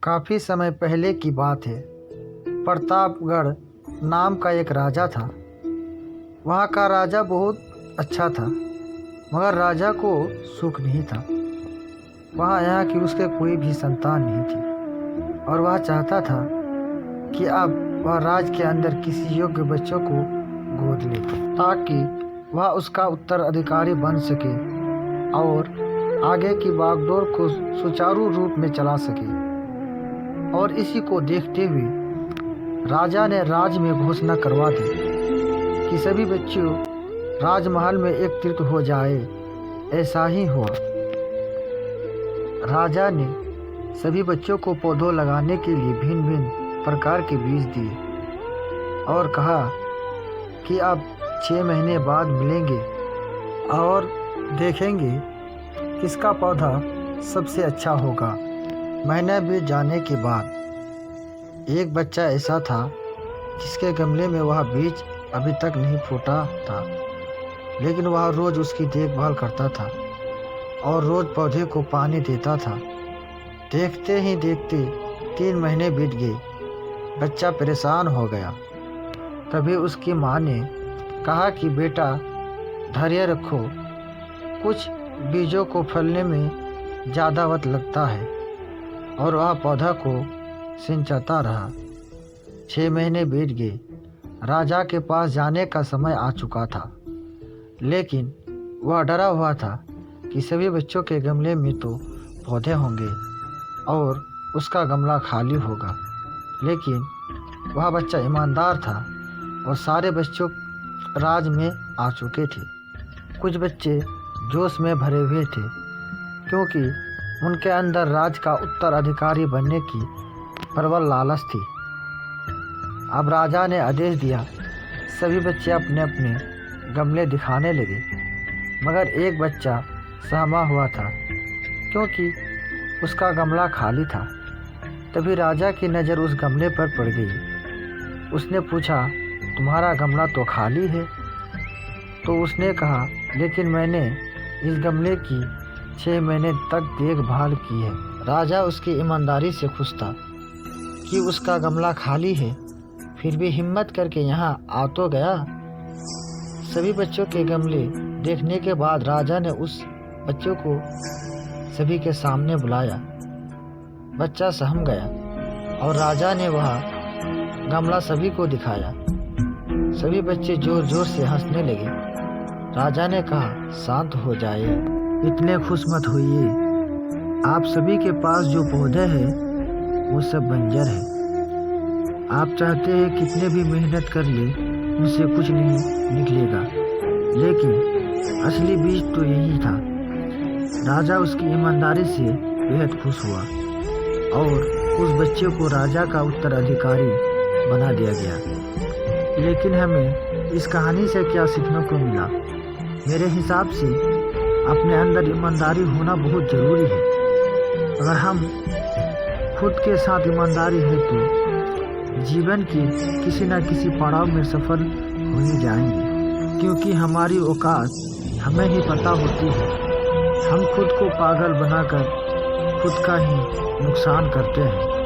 काफ़ी समय पहले की बात है। प्रतापगढ़ नाम का एक राजा था। वहाँ का राजा बहुत अच्छा था, मगर राजा को सुख नहीं था। वहाँ यहाँ की उसके कोई भी संतान नहीं थी और वह चाहता था कि अब वह राज के अंदर किसी योग्य बच्चों को गोद ले ताकि वह उसका उत्तराधिकारी बन सके और आगे की बागडोर को सुचारू रूप में चला सके। और इसी को देखते हुए राजा ने राज में घोषणा करवा दी कि सभी बच्चों राजमहल में एकत्रित हो जाए। ऐसा ही हुआ। राजा ने सभी बच्चों को पौधों लगाने के लिए भिन्न भिन्न प्रकार के बीज दिए और कहा कि अब 6 महीने बाद मिलेंगे और देखेंगे किसका पौधा सबसे अच्छा होगा। महीने बीत जाने के बाद एक बच्चा ऐसा था जिसके गमले में वह बीज अभी तक नहीं फूटा था, लेकिन वह रोज़ उसकी देखभाल करता था और रोज़ पौधे को पानी देता था। देखते ही देखते 3 महीने बीत गए। बच्चा परेशान हो गया। तभी उसकी माँ ने कहा कि बेटा धैर्य रखो, कुछ बीजों को फलने में ज़्यादा वक्त लगता है। और वह पौधा को सिंचाता रहा। 6 महीने बीत गए। राजा के पास जाने का समय आ चुका था, लेकिन वह डरा हुआ था कि सभी बच्चों के गमले में तो पौधे होंगे और उसका गमला खाली होगा। लेकिन वह बच्चा ईमानदार था और सारे बच्चों राज में आ चुके थे। कुछ बच्चे जोश में भरे हुए थे क्योंकि उनके अंदर राज का उत्तराधिकारी बनने की प्रबल लालच थी। अब राजा ने आदेश दिया, सभी बच्चे अपने अपने गमले दिखाने लगे, मगर एक बच्चा सहमा हुआ था क्योंकि उसका गमला खाली था। तभी राजा की नज़र उस गमले पर पड़ गई। उसने पूछा, तुम्हारा गमला तो खाली है। तो उसने कहा, लेकिन मैंने इस गमले की 6 महीने तक देखभाल की है। राजा उसकी ईमानदारी से खुश था कि उसका गमला खाली है, फिर भी हिम्मत करके यहाँ आ तो गया। सभी बच्चों के गमले देखने के बाद राजा ने उस बच्चों को सभी के सामने बुलाया। बच्चा सहम गया और राजा ने वह गमला सभी को दिखाया। सभी बच्चे जोर जोर से हंसने लगे। राजा ने कहा, शांत हो जाए, इतने खुश मत होइए। आप सभी के पास जो पौधे हैं वो सब बंजर है। आप चाहते हैं कितने भी मेहनत कर ले उनसे कुछ नहीं निकलेगा, लेकिन असली बीज तो यही था। राजा उसकी ईमानदारी से बेहद खुश हुआ और उस बच्चे को राजा का उत्तराधिकारी बना दिया गया। लेकिन हमें इस कहानी से क्या सीखने को मिला? मेरे हिसाब से अपने अंदर ईमानदारी होना बहुत ज़रूरी है। अगर हम खुद के साथ ईमानदारी है तो जीवन की किसी न किसी पड़ाव में सफल हो ही जाएंगे, क्योंकि हमारी औकात हमें ही पता होती है। हम खुद को पागल बनाकर खुद का ही नुकसान करते हैं।